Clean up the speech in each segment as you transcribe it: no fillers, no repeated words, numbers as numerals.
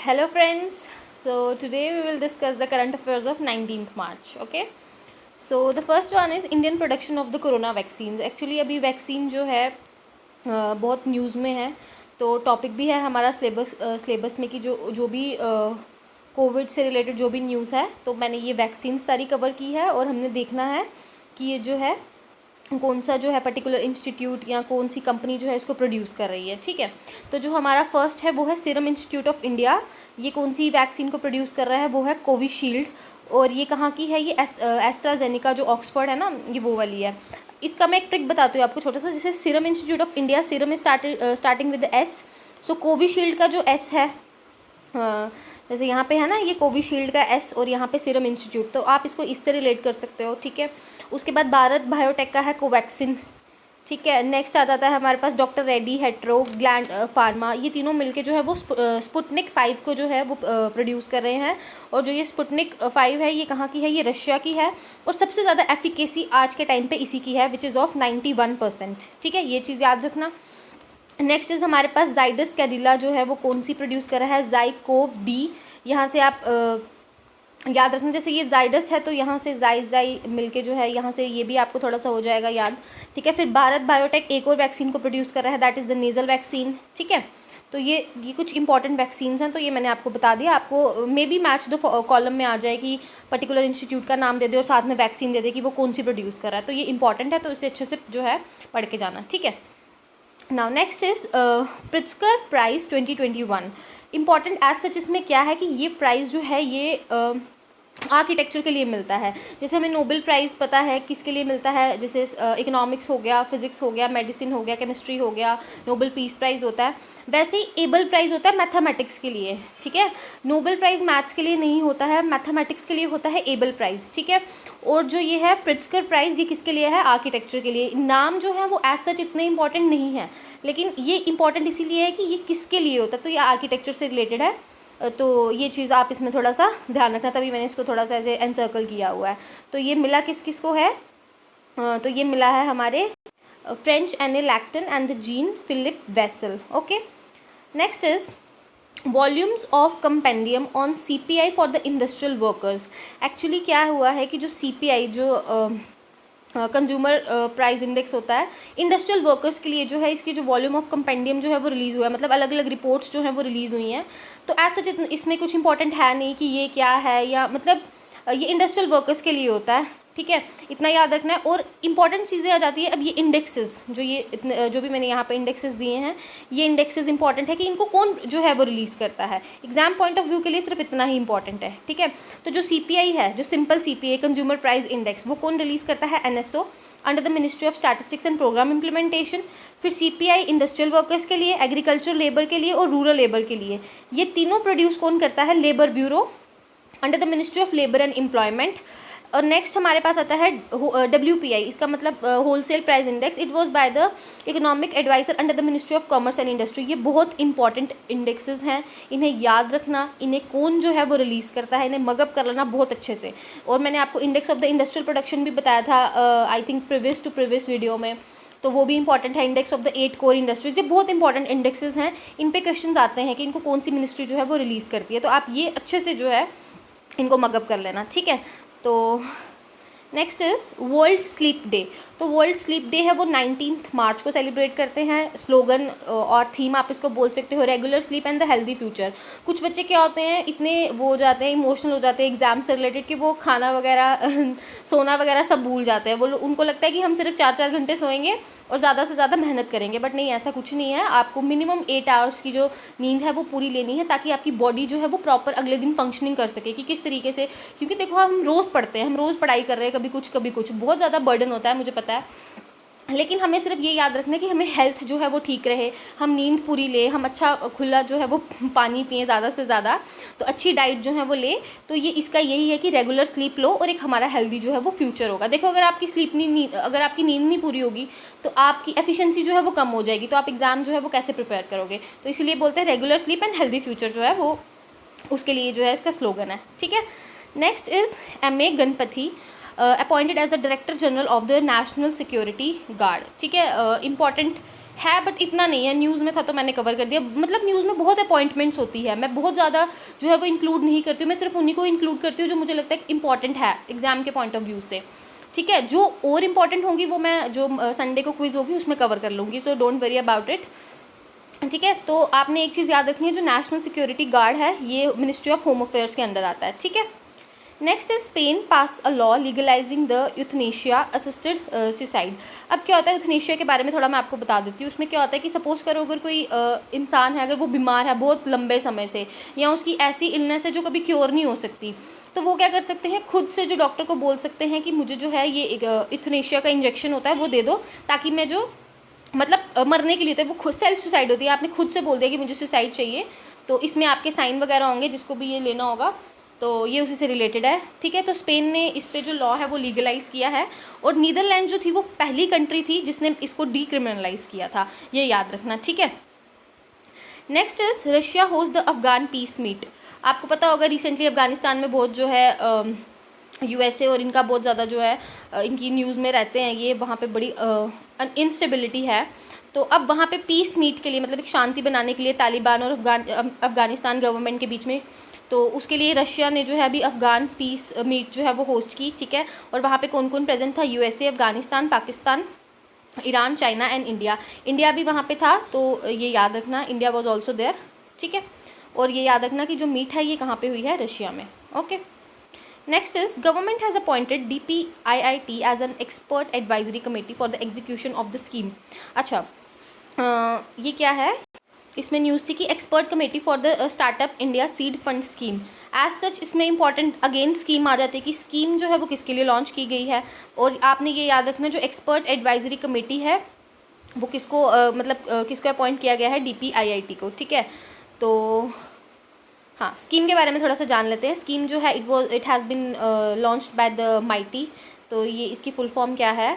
Hello friends. So today we will discuss the current affairs of 19th March. Okay. So the first one is Indian production of the corona vaccines. Actually अभी vaccine जो है बहुत news में है, तो topic भी है हमारा सिलेबस में कि जो भी कोविड से रिलेटेड जो भी न्यूज़ है, तो मैंने ये वैक्सीन सारी कवर की है और हमने देखना है कि ये जो है कौन सा जो है पर्टिकुलर इंस्टीट्यूट या कौन सी कंपनी जो है इसको प्रोड्यूस कर रही है। ठीक है, तो जो हमारा फर्स्ट है वो है सीरम इंस्टीट्यूट ऑफ इंडिया। ये कौन सी वैक्सीन को प्रोड्यूस कर रहा है, वो है कोविशील्ड। और ये कहाँ की है, ये एस्ट्राजेनेका जो ऑक्सफोर्ड है ना, ये वो वाली है। इसका मैं एक ट्रिक बताती हूँ आपको छोटा सा। जैसे serum institute of India, serum is starting with S, so Covishield का जो एस है, जैसे यहाँ पे है ना, ये कोविशील्ड का एस और यहाँ पे सीरम इंस्टीट्यूट, तो आप इसको इससे रिलेट कर सकते हो। ठीक है, उसके बाद भारत बायोटेक का है कोवैक्सिन। ठीक है, नेक्स्ट आ जाता है हमारे पास डॉक्टर रेड्डी हेट्रो ग्लैंड फार्मा। ये तीनों मिलके जो है वो स्पुटनिक 5 को जो है वो प्रोड्यूस कर रहे हैं। और जो ये स्पुटनिक 5 है, ये कहाँ की है, ये रशिया की है। और सबसे ज़्यादा एफिकेसी आज के टाइम पे इसी की है, विच इज़ ऑफ 91%। ठीक है, ये चीज़ याद रखना। नेक्स्ट इज़ हमारे पास जाइडस कैडिला जो है वो कौन सी प्रोड्यूस कर रहा है, जाइकोव डी। यहाँ से आप याद रखना, जैसे ये जाइडस है तो यहाँ से जाई मिलके जो है यहाँ से ये भी आपको थोड़ा सा हो जाएगा याद। ठीक है, फिर भारत बायोटेक एक और वैक्सीन को प्रोड्यूस कर रहा है, that is the nasal vaccine. ठीक है, तो ये कुछ इंपॉर्टेंट वैक्सीन्स हैं, तो ये मैंने आपको बता दिया। आपको may be match the column में आ जाए कि पर्टिकुलर इंस्टीट्यूट का नाम दे दे और साथ में वैक्सीन दे दे कि वो कौन सी प्रोड्यूस कर रहा है, तो ये इंपॉर्टेंट है, तो इसे अच्छे से जो है पढ़ के जाना। ठीक है, now next is Pritzker Prize 2021। Important as such इसमें क्या है कि ये प्राइज़ जो है ये आर्किटेक्चर के लिए मिलता है। जैसे हमें नोबेल प्राइज़ पता है किसके लिए मिलता है, जैसे इकोनॉमिक्स हो गया, फिजिक्स हो गया, मेडिसिन हो गया, केमिस्ट्री हो गया, नोबेल पीस प्राइज़ होता है। वैसे ही एबल प्राइज़ होता है मैथमेटिक्स के लिए। ठीक है, नोबेल प्राइज़ मैथ्स के लिए नहीं होता है, मैथमेटिक्स के लिए होता है एबल प्राइज़। ठीक है, और जो ये है प्रिट्जकर प्राइज़, ये किसके लिए है, आर्किटेक्चर के लिए। नाम जो है वो एज सच इतने इंपॉर्टेंट नहीं है, लेकिन ये इंपॉर्टेंट इसीलिए है कि ये किसके लिए होता है, तो ये आर्किटेक्चर से रिलेटेड है। तो ये चीज़ आप इसमें थोड़ा सा ध्यान रखना, तभी मैंने इसको थोड़ा सा ऐसे एनसर्कल किया हुआ है। तो ये मिला किस किस को है, तो ये मिला है हमारे French Anne Lacaton and the Jean Philippe Vassal. Okay, next is volumes of compendium on CPI for the industrial workers. Actually क्या हुआ है कि जो CPI जो कंज्यूमर प्राइस इंडेक्स होता है इंडस्ट्रियल वर्कर्स के लिए, जो है इसकी जो वॉल्यूम ऑफ कंपेंडियम जो है वो रिलीज़ हुआ है, मतलब अलग अलग रिपोर्ट्स जो हैं वो रिलीज़ हुई हैं। तो ऐसा इसमें कुछ इंपॉर्टेंट है नहीं कि ये क्या है, या मतलब ये इंडस्ट्रियल वर्कर्स के लिए होता है। ठीक है, इतना याद रखना है। और इंपॉर्टेंट चीज़ें आ जाती है। अब ये इंडेक्सेस जो ये इतने जो भी मैंने यहाँ पे इंडेक्सेस दिए हैं, ये इंडेक्सेस इंपॉर्टेंट है कि इनको कौन जो है वो रिलीज़ करता है। एग्जाम पॉइंट ऑफ व्यू के लिए सिर्फ इतना ही इंपॉर्टेंट है। ठीक है, तो जो CPI है, जो simple CPI consumer price index, वो कौन रिलीज़ करता है, NSO under the ministry of statistics and programme implementation. फिर CPI इंडस्ट्रियल वर्कर्स के लिए, एग्रीकल्चर लेबर के लिए और रूरल लेबर के लिए। ये तीनों प्रोड्यूस कौन करता है, labour bureau under the ministry of labour and employment. और नेक्स्ट हमारे पास आता है WPI, इसका मतलब wholesale price index. It was by the economic adviser under the ministry of commerce and industry. ये बहुत इंपॉर्टेंट इंडेक्सेस हैं, इन्हें याद रखना। इन्हें कौन जो है वो रिलीज़ करता है, इन्हें मगअप कर लेना बहुत अच्छे से। और मैंने आपको index of the industrial production भी बताया था आई थिंक प्रीवियस वीडियो में, तो वो भी इंपॉर्टेंट है। Index of the 8 core industries, ये बहुत इंपॉर्टेंट इंडेक्सेस हैं। इन पे क्वेश्चन आते हैं कि इनको कौन सी मिनिस्ट्री जो है वो रिलीज़ करती है, तो आप ये अच्छे से जो है इनको मगअप कर लेना। ठीक है, तो next is world sleep day. तो वर्ल्ड स्लीप डे है वो 19 मार्च को सेलिब्रेट करते हैं। स्लोगन और थीम आप इसको बोल सकते हो, regular sleep and the healthy future. कुछ बच्चे क्या होते हैं, इतने वो हो जाते हैं, इमोशनल हो जाते हैं एग्जाम से रिलेटेड, कि वो खाना वगैरह सोना वगैरह सब भूल जाते हैं। वो उनको लगता है कि हम सिर्फ 4-4 घंटे सोएंगे और ज़्यादा से ज़्यादा मेहनत करेंगे, बट नहीं, ऐसा कुछ नहीं है। आपको मिनिमम 8 आवर्स की जो नींद है वो पूरी लेनी है, ताकि आपकी बॉडी जो है वो प्रॉपर अगले दिन फंक्शनिंग कर सके कि किस तरीके से। क्योंकि देखो, हम रोज़ पढ़ते हैं, हम रोज़ पढ़ाई कर रहे हैं, कभी कुछ बहुत ज़्यादा बर्डन होता है, मुझे पता है। लेकिन हमें सिर्फ ये याद रखना है कि हमें हेल्थ जो है वो ठीक रहे, हम नींद पूरी ले, हम अच्छा खुला जो है वो पानी पिए ज़्यादा से ज़्यादा, तो अच्छी डाइट जो है वो ले। तो ये इसका यही है कि रेगुलर स्लीप लो और एक हमारा हेल्दी जो है वो फ्यूचर होगा। देखो, अगर आपकी अगर आपकी नींद नहीं पूरी होगी तो आपकी एफिशिएंसी जो है वो कम हो जाएगी, तो आप एग्ज़ाम जो है वो कैसे प्रिपेयर करोगे। तो इसलिए बोलते हैं regular sleep and healthy future जो है वो उसके लिए जो है इसका स्लोगन है। ठीक है, next is MA Ganapathy appointed as the director general of the national security guard. ठीक है, इंपॉर्टेंट है, बट इतना नहीं है। न्यूज़ में था तो मैंने कवर कर दिया। मतलब न्यूज़ में बहुत अपॉइंटमेंट्स होती है, मैं बहुत ज़्यादा जो है वो इंक्लूड नहीं करती हूँ, मैं सिर्फ उन्हीं को इंक्लूड करती हूँ जो मुझे लगता है इंपॉर्टेंट है एग्ज़ाम के पॉइंट ऑफ व्यू से, ठीक है। जो और इम्पॉर्टेंट होंगी वो मैं जो संडे को क्विज़ होगी उसमें कवर कर लूँगी, so don't worry about it, ठीक है। तो आपने एक चीज़ याद रखनी है, जो नेशनल सिक्योरिटी गार्ड है ये मिनिस्ट्री ऑफ होम अफेयर्स के अंडर आता है, ठीक है। Next is Spain pass a law legalising the euthanasia assisted suicide. अब क्या होता है यूथनेशिया के बारे में थोड़ा मैं आपको बता देती हूँ। उसमें क्या होता है कि सपोज़ करो अगर कोई इंसान है, अगर वो बीमार है बहुत लंबे समय से, या उसकी ऐसी इलनेस है जो कभी क्योर नहीं हो सकती, तो वो क्या कर सकते हैं, खुद से जो डॉक्टर को बोल सकते हैं कि मुझे जो है ये यूथनेशिया का इंजेक्शन होता है वो दे दो, ताकि मैं जो मतलब मरने के लिए, तो वो खुद सेल्फ सुसाइड होती है, आपने खुद से बोल दिया कि मुझे सुसाइड चाहिए, तो इसमें आपके साइन वगैरह होंगे, जिसको भी ये लेना होगा तो ये उसी से रिलेटेड है, ठीक है। तो स्पेन ने इस पे जो लॉ है वो लीगलाइज़ किया है, और नीदरलैंड जो थी वो पहली कंट्री थी जिसने इसको डीक्रिमिनलाइज़ किया था, ये याद रखना, ठीक है। Next is Russia host the Afghan peace meet. आपको पता होगा रिसेंटली अफगानिस्तान में बहुत जो है यूएसए और इनका बहुत ज़्यादा जो है इनकी न्यूज़ में रहते हैं, ये वहाँ पे बड़ी इंस्टेबिलिटी है। तो अब वहाँ पे पीस मीट के लिए, मतलब एक शांति बनाने के लिए तालिबान और अफगानिस्तान गवर्नमेंट के बीच में, तो उसके लिए रशिया ने जो है अभी अफ़गान पीस मीट जो है वो होस्ट की, ठीक है। और वहाँ पे कौन कौन प्रेजेंट था, USA, Afghanistan, Pakistan, Iran, China and India. India भी वहाँ पे था, तो ये याद रखना, इंडिया वॉज ऑल्सो देयर, ठीक है। और ये याद रखना कि जो मीट है ये कहाँ पे हुई है, रशिया में, okay. Next is government has appointed DPIIT as an expert advisory committee for the execution of the scheme. अच्छा, ये क्या है, इसमें न्यूज़ थी कि expert committee for the startup India seed fund scheme. As such इसमें important again scheme आ जाती है कि स्कीम जो है वो किसके लिए लॉन्च की गई है, और आपने ये याद रखना जो एक्सपर्ट एडवाइजरी कमेटी है वो किसको किसको अपॉइंट किया गया है, DPIIT को, ठीक है। तो हाँ, स्कीम के बारे में थोड़ा सा जान लेते हैं। स्कीम जो है it has been launched by the MeitY, तो ये इसकी फुल फॉर्म क्या है,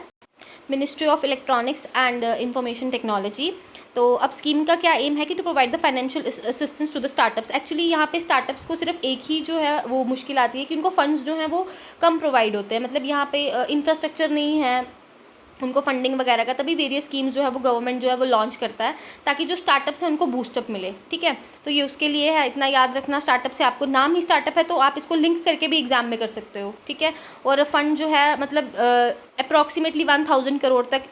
ministry of electronics and information technology. तो अब स्कीम का क्या एम है कि to provide the financial assistance to the startups. Actually यहाँ पे स्टार्टअप्स को सिर्फ एक ही जो है वो मुश्किल आती है कि उनको फंड्स जो हैं वो कम प्रोवाइड होते हैं, मतलब यहाँ पे इंफ्रास्ट्रक्चर नहीं है उनको फंडिंग वगैरह का, तभी वेरियस स्कीम्स जो है वो गवर्नमेंट जो है वो लॉन्च करता है ताकि जो स्टार्टअप्स हैं उनको बूस्टअप मिले, ठीक है। तो ये उसके लिए है, इतना याद रखना। स्टार्टअप से आपको नाम ही स्टार्टअप है तो आप इसको लिंक करके भी एग्जाम में कर सकते हो, ठीक है। और फंड जो है मतलब अप्रॉक्सीमेटली 1000 करोड़ तक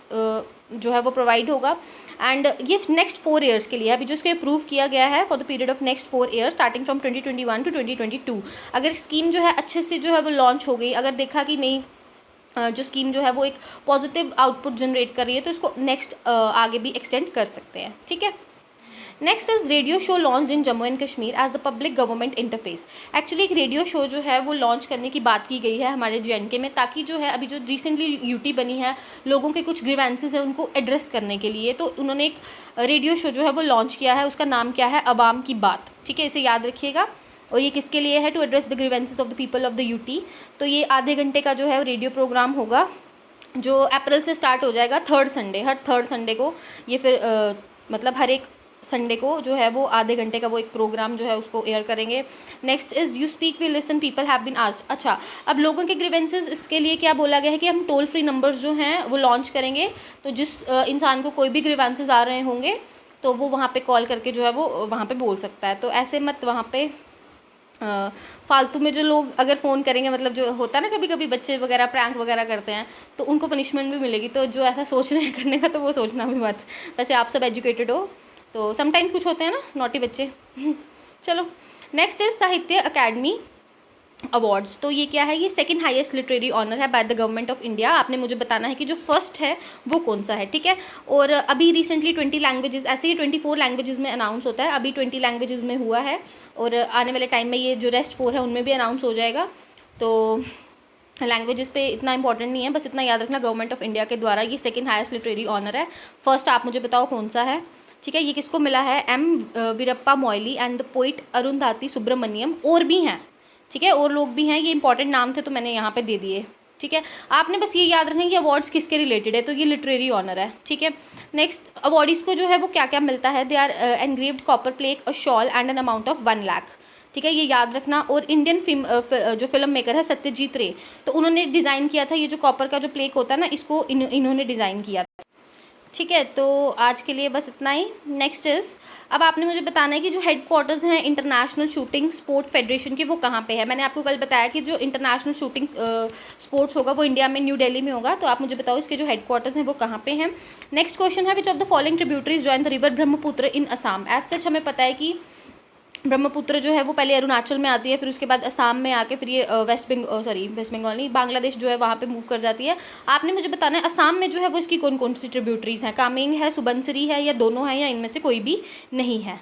जो है वो प्रोवाइड होगा, एंड ये नेक्स्ट 4 ईयर्स के लिए अभी जो इसको अप्रूव किया गया है for the period of next 4 years starting from 2021 to 2022। अगर स्कीम जो है अच्छे से जो है वो लॉन्च हो गई, अगर देखा कि नहीं जो स्कीम जो है वो एक पॉजिटिव आउटपुट जनरेट कर रही है, तो इसको नेक्स्ट आगे भी एक्सटेंड कर सकते हैं, ठीक है। Next is radio show launch in Jammu and Kashmir as the public government interface. Actually एक रेडियो शो जो है वो लॉन्च करने की बात की गई है हमारे JNK में, ताकि जो है अभी जो रिसेंटली UT बनी है, लोगों के कुछ ग्रीवेंसेस हैं उनको एड्रेस करने के लिए, तो उन्होंने एक रेडियो शो जो है वो लॉन्च किया है, उसका नाम क्या है, अवाम की बात, ठीक है, इसे याद रखिएगा। और ये किसके लिए है, to address the grievances of the people of the UT। तो ये आधे घंटे का जो है रेडियो प्रोग्राम होगा, जो अप्रैल से स्टार्ट हो जाएगा, हर थर्ड संडे को ये फिर मतलब हर एक संडे को जो है वो आधे घंटे का वो एक प्रोग्राम जो है उसको एयर करेंगे। Next is you speak we listen people have been asked. अच्छा, अब लोगों के ग्रीवेंसेस इसके लिए क्या बोला गया है कि हम टोल फ्री नंबर्स जो हैं वो लॉन्च करेंगे, तो जिस इंसान को कोई भी ग्रीवेंसेस आ रहे होंगे तो वो वहाँ पे कॉल करके जो है वो वहाँ पे बोल सकता है। तो ऐसे मत वहाँ पे फालतू में जो लोग अगर फ़ोन करेंगे, मतलब जो होता है ना कभी कभी बच्चे वगैरह प्रैंक वगैरह करते हैं, तो उनको पनिशमेंट भी मिलेगी। तो जो ऐसा सोच रहे हैं करने का, तो वो सोचना भी मत। वैसे आप सब एजुकेटेड हो, तो समटाइम्स कुछ होते हैं ना नॉटी बच्चे। चलो, नेक्स्ट इज साहित्य अकेडमी अवार्ड्स। तो ये क्या है, ये सेकंड हाईएस्ट लिटरेरी ऑनर है by the government of India. आपने मुझे बताना है कि जो फर्स्ट है वो कौन सा है, ठीक है। और अभी रिसेंटली 20 लैंग्वेजेस, ऐसे ही 24 लैंग्वेजेस में अनाउंस होता है, अभी 20 लैंग्वेजेस में हुआ है, और आने वाले टाइम में ये जो रेस्ट 4 है उनमें भी अनाउंस हो जाएगा। तो लैंग्वेजेस पे इतना इंपॉर्टेंट नहीं है, बस इतना याद रखना गवर्नमेंट ऑफ इंडिया के द्वारा ये सेकंड हाईएस्ट लिटरेरी ऑनर है। फर्स्ट आप मुझे बताओ कौन सा है, ठीक है। ये किसको मिला है, M Veerappa Moily and the poet Arundhathi Subramaniam. और भी हैं, ठीक है, और लोग भी हैं, ये इंपॉर्टेंट नाम थे तो मैंने यहाँ पे दे दिए, ठीक है। आपने बस ये याद रखना कि अवार्ड्स किसके रिलेटेड है, तो ये लिटरेरी ऑनर है, ठीक है। नेक्स्ट, अवार्डीज़ को जो है वो क्या क्या मिलता है, they are engraved copper plate, a shawl and an amount of 1 lakh, ठीक है, ये याद रखना। और इंडियन जो फिल्म मेकर है सत्यजीत रे, तो उन्होंने डिज़ाइन किया था ये जो कॉपर का जो प्लेक होता है ना, इसको इन्होंने डिज़ाइन किया था, ठीक है, तो आज के लिए बस इतना ही। नेक्स्ट इज़, अब आपने मुझे बताना है कि जो हेडक्वार्टर्स हैं इंटरनेशनल शूटिंग स्पोर्ट फेडरेशन के, वो कहाँ पे है। मैंने आपको कल बताया कि जो इंटरनेशनल शूटिंग स्पोर्ट्स होगा वो इंडिया में न्यू दिल्ली में होगा, तो आप मुझे बताओ इसके जो हेडक्वार्टर्स हैं वो कहाँ पे हैं। नेक्स्ट क्वेश्चन है, which of the following tributaries join the river Brahmaputra in Assam. As such हमें पता है कि ब्रह्मपुत्र जो है वो पहले अरुणाचल में आती है, फिर उसके बाद असम में आके फिर ये वेस्ट बंगाल नहीं, बांग्लादेश जो है वहाँ पे मूव कर जाती है। आपने मुझे बताना है असम में जो है वो इसकी कौन कौन सी ट्रिब्यूटरीज हैं। कामेंग है, सुबनसिरी है, या दोनों हैं, या इनमें से कोई भी नहीं है।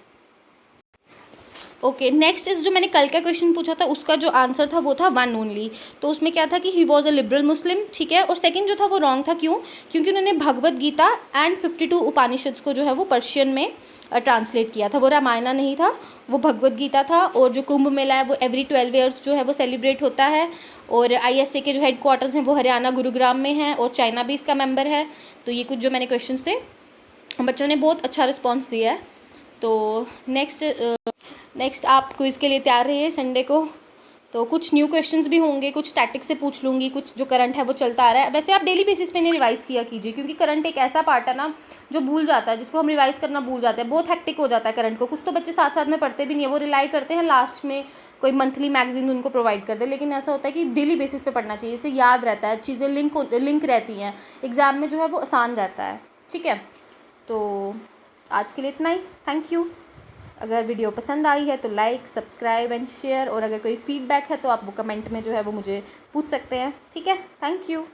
ओके, नेक्स्ट इज, जो मैंने कल का क्वेश्चन पूछा था उसका जो आंसर था वो था वन ओनली। तो उसमें क्या था कि ही वॉज अ लिबरल मुस्लिम, ठीक है। और सेकंड जो था वो रॉन्ग था, क्यों? क्योंकि उन्होंने भगवत गीता एंड 52 उपनिषद्स को जो है वो पर्शियन में ट्रांसलेट किया था। वो रामायण नहीं था, वो भगवत गीता था। और जो कुंभ मेला है वो एवरी 12 ईयर्स जो है वो सेलिब्रेट होता है। और ISA के जो हेडक्वार्टर्स हैं वो हरियाणा गुरुग्राम में हैं, और चाइना भी इसका मेंबर है। तो ये कुछ जो मैंने क्वेश्चन थे, बच्चों ने बहुत अच्छा रिस्पॉन्स दिया है। तो नेक्स्ट आप क्विज़ के लिए तैयार रहिए संडे को। तो कुछ न्यू क्वेश्चंस भी होंगे, कुछ स्टैटिक से पूछ लूँगी, कुछ जो करंट है वो चलता आ रहा है। वैसे आप डेली बेसिस पे इन्हें रिवाइज़ किया कीजिए, क्योंकि करंट एक ऐसा पार्ट है ना जो भूल जाता है, जिसको हम रिवाइज़ करना भूल जाते हैं। बहुत हेक्टिक हो जाता है करंट को। कुछ तो बच्चे साथ साथ में पढ़ते भी नहीं है, वो रिलाई करते हैं लास्ट में कोई मंथली मैगजीन उनको प्रोवाइड कर दे। लेकिन ऐसा होता है कि डेली बेसिस पे पढ़ना चाहिए, इससे याद रहता है, चीज़ें लिंक रहती हैं, एग्ज़ाम में जो है वो आसान रहता है। ठीक है, तो आज के लिए इतना ही। Thank you. अगर वीडियो पसंद आई है तो लाइक, सब्सक्राइब एंड शेयर, और अगर कोई फीडबैक है तो आप वो कमेंट में जो है वो मुझे पूछ सकते हैं। ठीक है, थैंक यू।